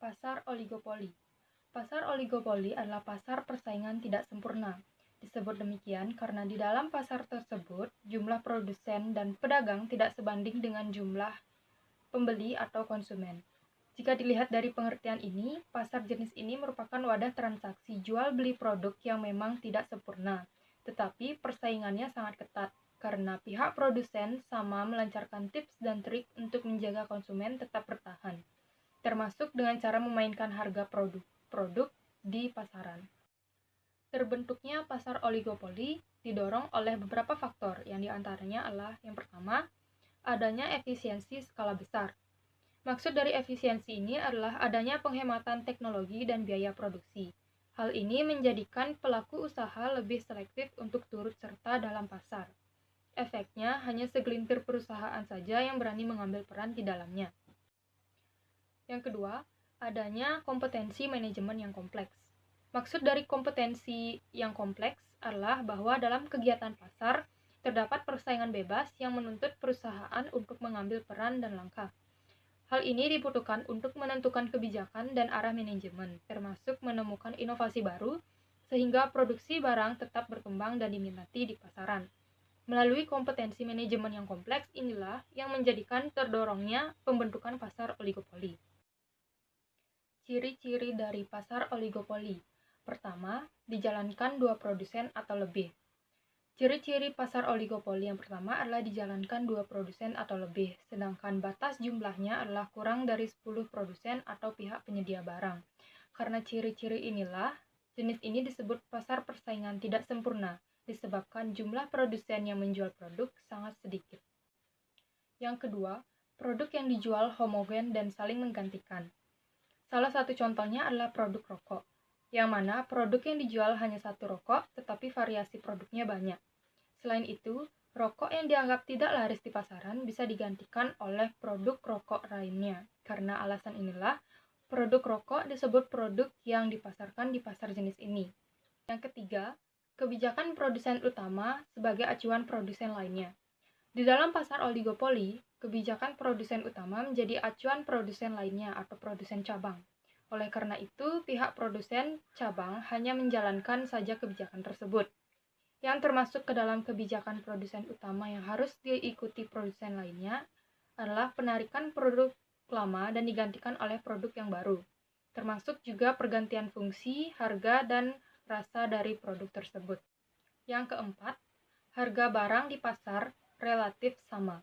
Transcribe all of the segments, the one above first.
Pasar oligopoli. Pasar oligopoli adalah pasar persaingan tidak sempurna. Disebut demikian karena di dalam pasar tersebut, jumlah produsen dan pedagang tidak sebanding dengan jumlah pembeli atau konsumen. Jika dilihat dari pengertian ini, pasar jenis ini merupakan wadah transaksi jual-beli produk yang memang tidak sempurna, tetapi persaingannya sangat ketat karena pihak produsen sama melancarkan tips dan trik untuk menjaga konsumen tetap bertahan, termasuk dengan cara memainkan harga produk di pasaran. Terbentuknya pasar oligopoli didorong oleh beberapa faktor, yang diantaranya adalah yang pertama, adanya efisiensi skala besar. Maksud dari efisiensi ini adalah adanya penghematan teknologi dan biaya produksi. Hal ini menjadikan pelaku usaha lebih selektif untuk turut serta dalam pasar. Efeknya, hanya segelintir perusahaan saja yang berani mengambil peran di dalamnya. Yang kedua, adanya kompetensi manajemen yang kompleks. Maksud dari kompetensi yang kompleks adalah bahwa dalam kegiatan pasar, terdapat persaingan bebas yang menuntut perusahaan untuk mengambil peran dan langkah. Hal ini dibutuhkan untuk menentukan kebijakan dan arah manajemen, termasuk menemukan inovasi baru, sehingga produksi barang tetap berkembang dan diminati di pasaran. Melalui kompetensi manajemen yang kompleks inilah yang menjadikan terdorongnya pembentukan pasar oligopoli. Ciri-ciri dari pasar oligopoli. Pertama, dijalankan dua produsen atau lebih. Ciri-ciri pasar oligopoli yang pertama adalah dijalankan dua produsen atau lebih, sedangkan batas jumlahnya adalah kurang dari 10 produsen atau pihak penyedia barang. Karena ciri-ciri inilah, jenis ini disebut pasar persaingan tidak sempurna, disebabkan jumlah produsen yang menjual produk sangat sedikit. Yang kedua, produk yang dijual homogen dan saling menggantikan. Salah satu contohnya adalah produk rokok, yang mana produk yang dijual hanya satu rokok, tetapi variasi produknya banyak. Selain itu, rokok yang dianggap tidak laris di pasaran bisa digantikan oleh produk rokok lainnya. Karena alasan inilah, produk rokok disebut produk yang dipasarkan di pasar jenis ini. Yang ketiga, kebijakan produsen utama sebagai acuan produsen lainnya. Di dalam pasar oligopoli, kebijakan produsen utama menjadi acuan produsen lainnya atau produsen cabang. Oleh karena itu, pihak produsen cabang hanya menjalankan saja kebijakan tersebut. Yang termasuk ke dalam kebijakan produsen utama yang harus diikuti produsen lainnya adalah penarikan produk lama dan digantikan oleh produk yang baru. Termasuk juga pergantian fungsi, harga, dan rasa dari produk tersebut. Yang keempat, harga barang di pasar relatif sama.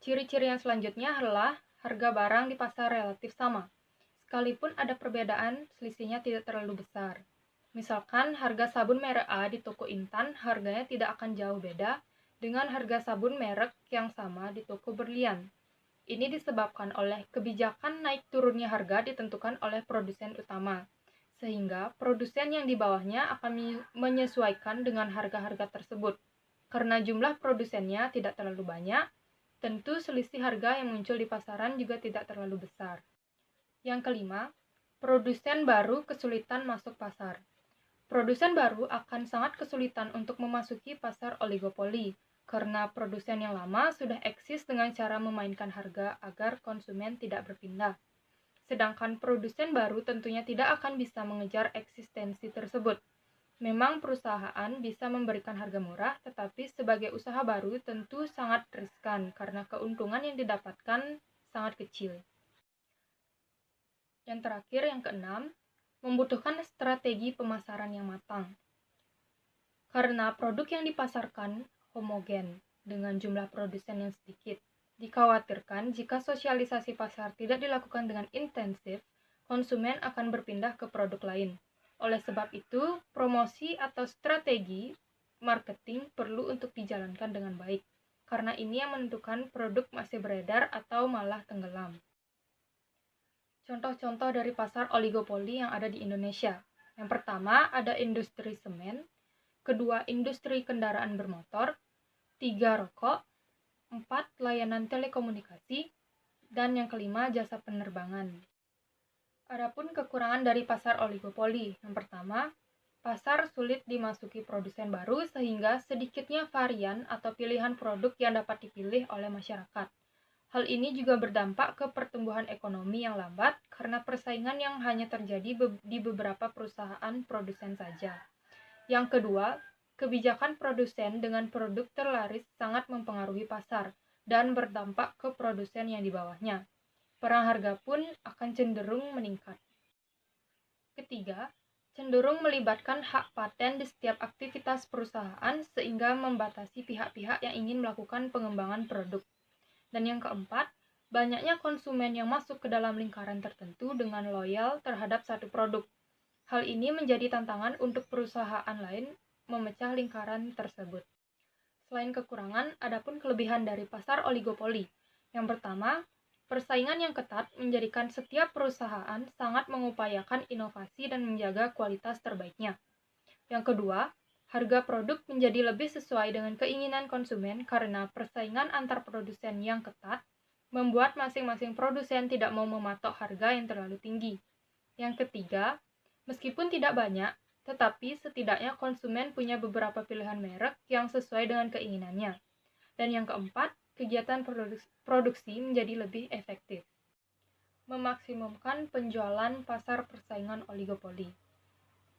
Ciri-ciri yang selanjutnya adalah harga barang di pasar relatif sama. Sekalipun ada perbedaan, selisihnya tidak terlalu besar. Misalkan harga sabun merek A di toko Intan harganya tidak akan jauh beda dengan harga sabun merek yang sama di toko Berlian. Ini disebabkan oleh kebijakan naik turunnya harga ditentukan oleh produsen utama, sehingga produsen yang di bawahnya akan menyesuaikan dengan harga-harga tersebut. Karena jumlah produsennya tidak terlalu banyak, tentu selisih harga yang muncul di pasaran juga tidak terlalu besar. Yang kelima, produsen baru kesulitan masuk pasar. Produsen baru akan sangat kesulitan untuk memasuki pasar oligopoli, karena produsen yang lama sudah eksis dengan cara memainkan harga agar konsumen tidak berpindah. Sedangkan produsen baru tentunya tidak akan bisa mengejar eksistensi tersebut. Memang perusahaan bisa memberikan harga murah, tetapi sebagai usaha baru tentu sangat riskan karena keuntungan yang didapatkan sangat kecil. Yang terakhir, yang keenam, membutuhkan strategi pemasaran yang matang. Karena produk yang dipasarkan homogen dengan jumlah produsen yang sedikit, dikhawatirkan jika sosialisasi pasar tidak dilakukan dengan intensif, konsumen akan berpindah ke produk lain. Oleh sebab itu, promosi atau strategi marketing perlu untuk dijalankan dengan baik, karena ini yang menentukan produk masih beredar atau malah tenggelam. Contoh-contoh dari pasar oligopoli yang ada di Indonesia. Yang pertama, ada industri semen, kedua, industri kendaraan bermotor, 3, rokok, 4, layanan telekomunikasi, dan yang kelima, jasa penerbangan. Adapun kekurangan dari pasar oligopoli, yang pertama, pasar sulit dimasuki produsen baru sehingga sedikitnya varian atau pilihan produk yang dapat dipilih oleh masyarakat. Hal ini juga berdampak ke pertumbuhan ekonomi yang lambat karena persaingan yang hanya terjadi di beberapa perusahaan produsen saja. Yang kedua, kebijakan produsen dengan produk terlaris sangat mempengaruhi pasar dan berdampak ke produsen yang di bawahnya. Perang harga pun akan cenderung meningkat. Ketiga, cenderung melibatkan hak paten di setiap aktivitas perusahaan sehingga membatasi pihak-pihak yang ingin melakukan pengembangan produk. Dan yang keempat, banyaknya konsumen yang masuk ke dalam lingkaran tertentu dengan loyal terhadap satu produk. Hal ini menjadi tantangan untuk perusahaan lain memecah lingkaran tersebut. Selain kekurangan, adapun kelebihan dari pasar oligopoli. Yang pertama, persaingan yang ketat menjadikan setiap perusahaan sangat mengupayakan inovasi dan menjaga kualitas terbaiknya. Yang kedua, harga produk menjadi lebih sesuai dengan keinginan konsumen karena persaingan antar produsen yang ketat membuat masing-masing produsen tidak mau mematok harga yang terlalu tinggi. Yang ketiga, meskipun tidak banyak, tetapi setidaknya konsumen punya beberapa pilihan merek yang sesuai dengan keinginannya. Dan yang keempat, kegiatan produksi menjadi lebih efektif. Memaksimumkan penjualan pasar persaingan oligopoli.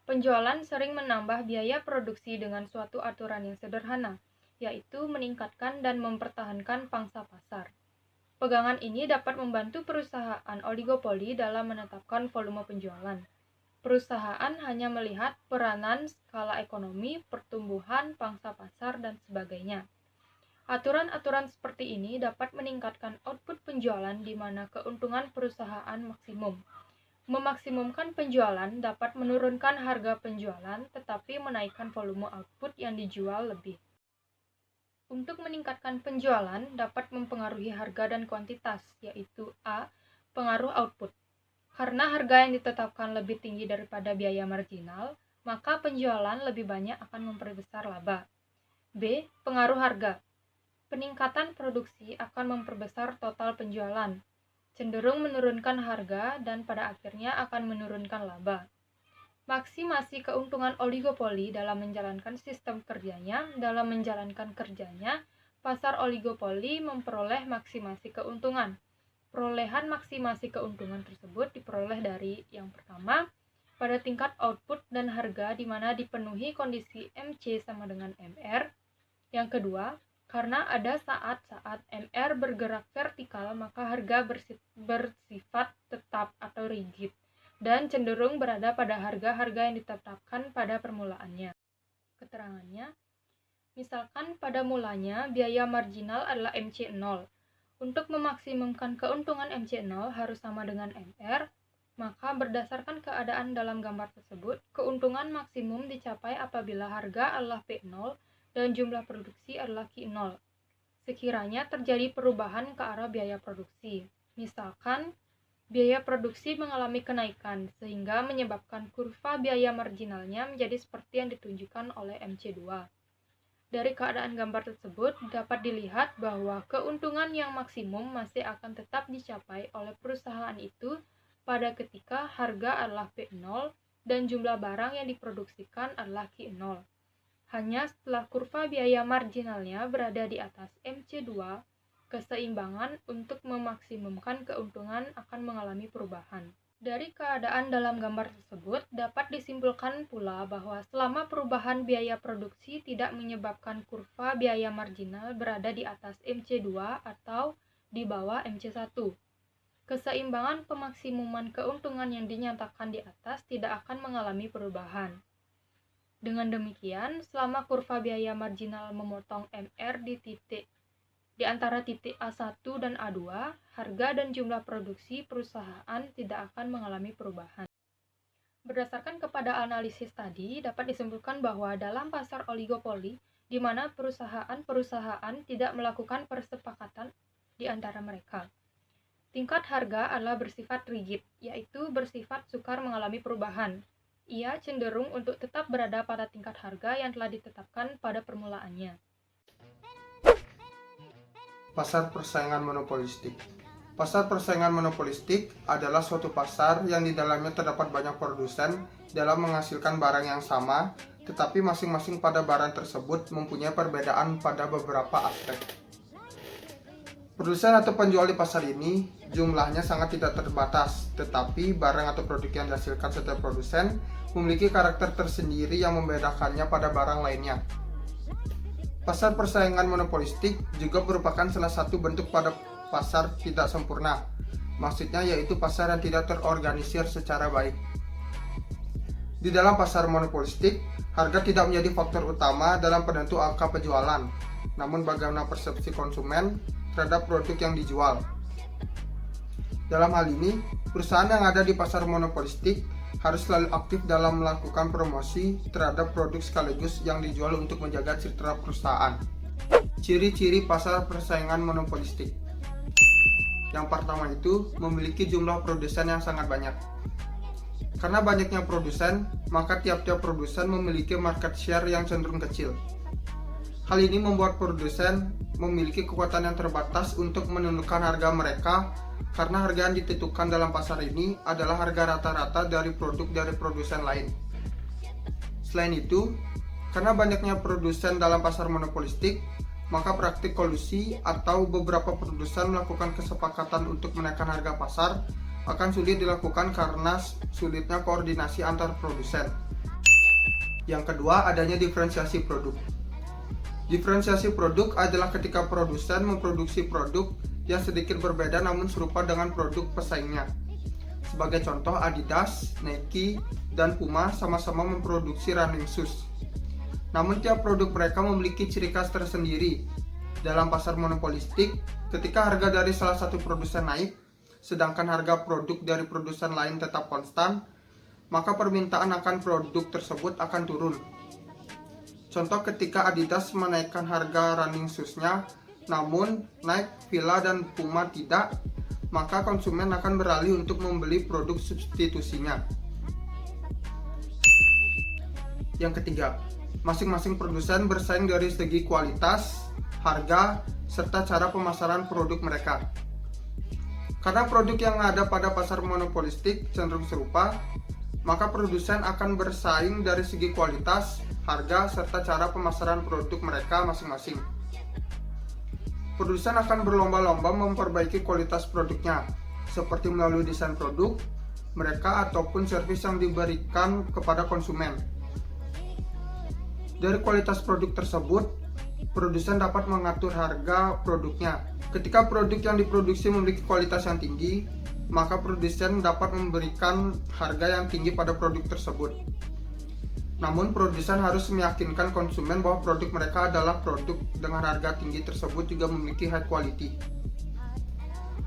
Penjualan sering menambah biaya produksi dengan suatu aturan yang sederhana, yaitu meningkatkan dan mempertahankan pangsa pasar. Pegangan ini dapat membantu perusahaan oligopoli dalam menetapkan volume penjualan. Perusahaan hanya melihat peranan skala ekonomi, pertumbuhan, pangsa pasar, dan sebagainya. Aturan-aturan seperti ini dapat meningkatkan output penjualan di mana keuntungan perusahaan maksimum. Memaksimumkan penjualan dapat menurunkan harga penjualan tetapi menaikkan volume output yang dijual lebih. Untuk meningkatkan penjualan dapat mempengaruhi harga dan kuantitas, yaitu A. Pengaruh output. Karena harga yang ditetapkan lebih tinggi daripada biaya marginal, maka penjualan lebih banyak akan memperbesar laba. B. Pengaruh harga. Peningkatan produksi akan memperbesar total penjualan, cenderung menurunkan harga dan pada akhirnya akan menurunkan laba. Maksimasi keuntungan oligopoli dalam menjalankan sistem kerjanya. Dalam menjalankan kerjanya, pasar oligopoli memperoleh maksimasi keuntungan. Perolehan maksimasi keuntungan tersebut diperoleh dari yang pertama, pada tingkat output dan harga di mana dipenuhi kondisi MC sama dengan MR. Yang kedua, karena ada saat-saat MR bergerak vertikal, maka harga bersifat tetap atau rigid dan cenderung berada pada harga-harga yang ditetapkan pada permulaannya. Keterangannya, misalkan pada mulanya biaya marginal adalah MC0. Untuk memaksimumkan keuntungan MC0 harus sama dengan MR, maka berdasarkan keadaan dalam gambar tersebut, keuntungan maksimum dicapai apabila harga adalah P0 dan jumlah produksi adalah Q0. Sekiranya terjadi perubahan ke arah biaya produksi, misalkan biaya produksi mengalami kenaikan sehingga menyebabkan kurva biaya marginalnya menjadi seperti yang ditunjukkan oleh MC2. Dari keadaan gambar tersebut dapat dilihat bahwa keuntungan yang maksimum masih akan tetap dicapai oleh perusahaan itu pada ketika harga adalah P0 dan jumlah barang yang diproduksikan adalah Q0. Hanya setelah kurva biaya marginalnya berada di atas MC2, keseimbangan untuk memaksimumkan keuntungan akan mengalami perubahan. Dari keadaan dalam gambar tersebut, dapat disimpulkan pula bahwa selama perubahan biaya produksi tidak menyebabkan kurva biaya marginal berada di atas MC2 atau di bawah MC1, keseimbangan pemaksimuman keuntungan yang dinyatakan di atas tidak akan mengalami perubahan. Dengan demikian, selama kurva biaya marginal memotong MR di antara titik A1 dan A2, harga dan jumlah produksi perusahaan tidak akan mengalami perubahan. Berdasarkan kepada analisis tadi, dapat disimpulkan bahwa dalam pasar oligopoli, di mana perusahaan-perusahaan tidak melakukan persepakatan di antara mereka, tingkat harga adalah bersifat rigid, yaitu bersifat sukar mengalami perubahan. Ia cenderung untuk tetap berada pada tingkat harga yang telah ditetapkan pada permulaannya. Pasar persaingan monopolistik. Pasar persaingan monopolistik adalah suatu pasar yang di dalamnya terdapat banyak produsen dalam menghasilkan barang yang sama, tetapi masing-masing pada barang tersebut mempunyai perbedaan pada beberapa aspek. Produsen atau penjual di pasar ini jumlahnya sangat tidak terbatas, tetapi barang atau produk yang dihasilkan setiap produsen memiliki karakter tersendiri yang membedakannya pada barang lainnya. Pasar persaingan monopolistik juga merupakan salah satu bentuk pada pasar tidak sempurna. Maksudnya yaitu pasar yang tidak terorganisir secara baik. Di dalam pasar monopolistik, harga tidak menjadi faktor utama dalam penentu angka penjualan, namun bagaimana persepsi konsumen terhadap produk yang dijual. Dalam hal ini, perusahaan yang ada di pasar monopolistik harus selalu aktif dalam melakukan promosi terhadap produk sekaligus yang dijual untuk menjaga citra perusahaan. Ciri-ciri pasar persaingan monopolistik. Yang pertama itu memiliki jumlah produsen yang sangat banyak. Karena banyaknya produsen, maka tiap-tiap produsen memiliki market share yang cenderung kecil. Hal ini membuat produsen memiliki kekuatan yang terbatas untuk menentukan harga mereka karena harga yang ditentukan dalam pasar ini adalah harga rata-rata dari produk dari produsen lain. Selain itu, karena banyaknya produsen dalam pasar monopolistik, maka praktik kolusi atau beberapa produsen melakukan kesepakatan untuk menaikkan harga pasar akan sulit dilakukan karena sulitnya koordinasi antar produsen. Yang kedua, adanya diferensiasi produk. Diferensiasi produk adalah ketika produsen memproduksi produk yang sedikit berbeda namun serupa dengan produk pesaingnya. Sebagai contoh, Adidas, Nike, dan Puma sama-sama memproduksi running shoes. Namun tiap produk mereka memiliki ciri khas tersendiri. Dalam pasar monopolistik, ketika harga dari salah satu produsen naik, sedangkan harga produk dari produsen lain tetap konstan, maka permintaan akan produk tersebut akan turun. Contoh ketika Adidas menaikkan harga running shoes-nya, namun Nike, Fila, dan Puma tidak, maka konsumen akan beralih untuk membeli produk substitusinya. Yang ketiga, masing-masing produsen bersaing dari segi kualitas, harga, serta cara pemasaran produk mereka. Karena produk yang ada pada pasar monopolistik cenderung serupa, maka produsen akan bersaing dari segi kualitas, harga, serta cara pemasaran produk mereka masing-masing. Produsen akan berlomba-lomba memperbaiki kualitas produknya, seperti melalui desain produk mereka ataupun servis yang diberikan kepada konsumen. Dari kualitas produk tersebut, produsen dapat mengatur harga produknya. Ketika produk yang diproduksi memiliki kualitas yang tinggi, maka produsen dapat memberikan harga yang tinggi pada produk tersebut. Namun produsen harus meyakinkan konsumen bahwa produk mereka adalah produk dengan harga tinggi tersebut juga memiliki high quality.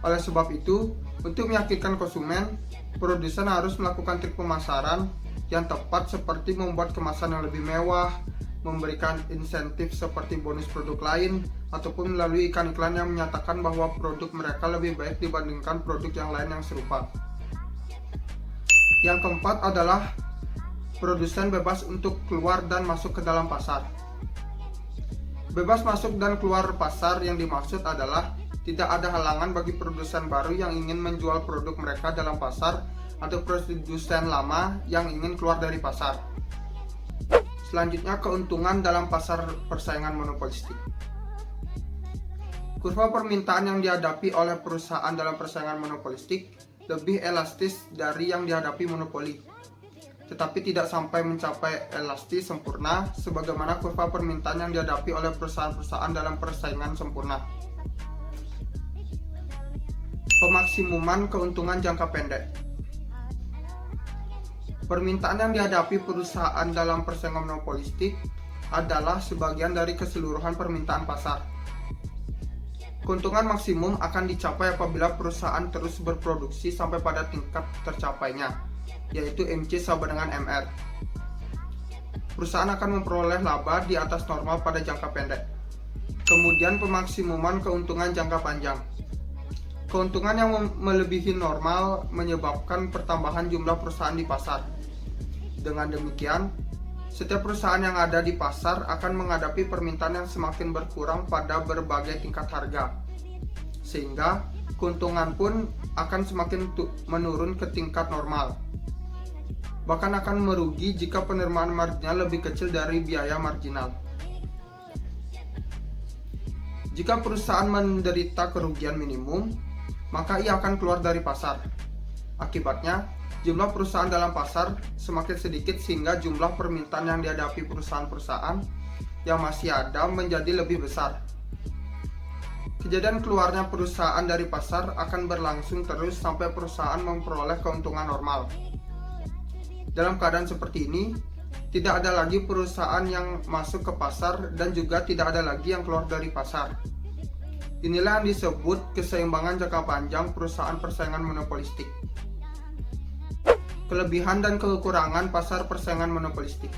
Oleh sebab itu, untuk meyakinkan konsumen, produsen harus melakukan trik pemasaran yang tepat seperti membuat kemasan yang lebih mewah, memberikan insentif seperti bonus produk lain, ataupun melalui iklan-iklan yang menyatakan bahwa produk mereka lebih baik dibandingkan produk yang lain yang serupa. Yang keempat adalah produsen bebas untuk keluar dan masuk ke dalam pasar. Bebas masuk dan keluar pasar yang dimaksud adalah tidak ada halangan bagi produsen baru yang ingin menjual produk mereka dalam pasar atau produsen lama yang ingin keluar dari pasar. Selanjutnya, keuntungan dalam pasar persaingan monopolistik. Kurva permintaan yang dihadapi oleh perusahaan dalam persaingan monopolistik lebih elastis dari yang dihadapi monopoli, tetapi tidak sampai mencapai elastis sempurna sebagaimana kurva permintaan yang dihadapi oleh perusahaan-perusahaan dalam persaingan sempurna. Pemaksimuman keuntungan jangka pendek. Permintaan yang dihadapi perusahaan dalam persaingan monopolistik adalah sebagian dari keseluruhan permintaan pasar. Keuntungan maksimum akan dicapai apabila perusahaan terus berproduksi sampai pada tingkat tercapainya, yaitu MC sama dengan MR. Perusahaan akan memperoleh laba di atas normal pada jangka pendek. Kemudian pemaksimuman keuntungan jangka panjang. Keuntungan yang melebihi normal menyebabkan pertambahan jumlah perusahaan di pasar. Dengan demikian, setiap perusahaan yang ada di pasar akan menghadapi permintaan yang semakin berkurang pada berbagai tingkat harga, sehingga keuntungan pun akan semakin menurun ke tingkat normal. Bahkan akan merugi jika penerimaan marginal lebih kecil dari biaya marginal. Jika perusahaan menderita kerugian minimum, maka ia akan keluar dari pasar. Akibatnya, jumlah perusahaan dalam pasar semakin sedikit sehingga jumlah permintaan yang dihadapi perusahaan-perusahaan yang masih ada menjadi lebih besar. Kejadian keluarnya perusahaan dari pasar akan berlangsung terus sampai perusahaan memperoleh keuntungan normal. Dalam keadaan seperti ini, tidak ada lagi perusahaan yang masuk ke pasar dan juga tidak ada lagi yang keluar dari pasar. Inilah yang disebut keseimbangan jangka panjang perusahaan persaingan monopolistik. Kelebihan dan kekurangan pasar persaingan monopolistik.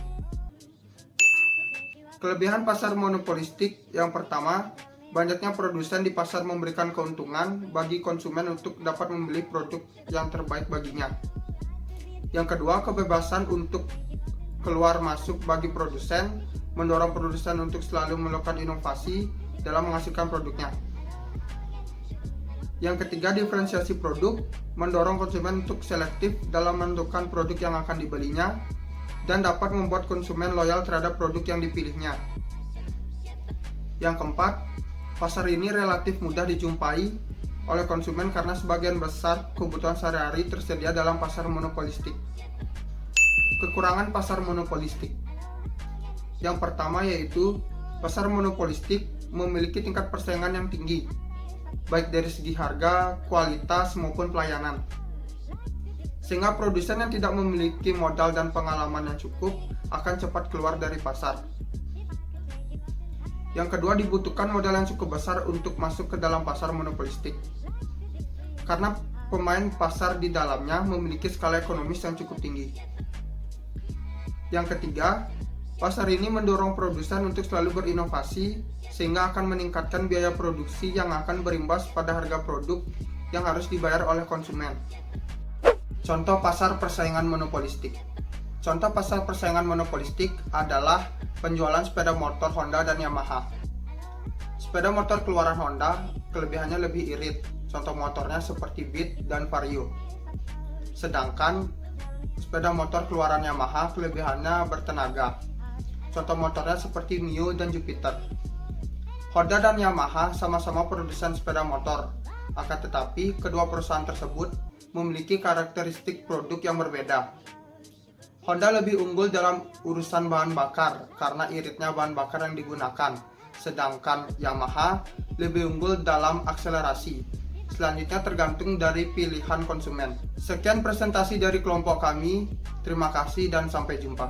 Kelebihan pasar monopolistik yang pertama, banyaknya produsen di pasar memberikan keuntungan bagi konsumen untuk dapat membeli produk yang terbaik baginya. Yang kedua, kebebasan untuk keluar masuk bagi produsen, mendorong produsen untuk selalu melakukan inovasi dalam menghasilkan produknya. Yang ketiga, diferensiasi produk, mendorong konsumen untuk selektif dalam menentukan produk yang akan dibelinya dan dapat membuat konsumen loyal terhadap produk yang dipilihnya. Yang keempat, pasar ini relatif mudah dijumpai oleh konsumen karena sebagian besar kebutuhan sehari-hari tersedia dalam pasar monopolistik. Kekurangan pasar monopolistik. Yang pertama yaitu pasar monopolistik memiliki tingkat persaingan yang tinggi, baik dari segi harga, kualitas, maupun pelayanan. Sehingga produsen yang tidak memiliki modal dan pengalaman yang cukup akan cepat keluar dari pasar. Yang kedua, dibutuhkan modal yang cukup besar untuk masuk ke dalam pasar monopolistik. Karena pemain pasar di dalamnya memiliki skala ekonomis yang cukup tinggi. Yang ketiga, pasar ini mendorong produsen untuk selalu berinovasi sehingga akan meningkatkan biaya produksi yang akan berimbas pada harga produk yang harus dibayar oleh konsumen. Contoh pasar persaingan monopolistik. Contoh pasar persaingan monopolistik adalah penjualan sepeda motor Honda dan Yamaha. Sepeda motor keluaran Honda kelebihannya lebih irit. Contoh motornya seperti Beat dan Vario. Sedangkan sepeda motor keluaran Yamaha kelebihannya bertenaga. Contoh motornya seperti Mio dan Jupiter. Honda dan Yamaha sama-sama produsen sepeda motor. Akan tetapi, kedua perusahaan tersebut memiliki karakteristik produk yang berbeda. Honda lebih unggul dalam urusan bahan bakar karena iritnya bahan bakar yang digunakan. Sedangkan Yamaha lebih unggul dalam akselerasi. Selanjutnya tergantung dari pilihan konsumen. Sekian presentasi dari kelompok kami. Terima kasih dan sampai jumpa.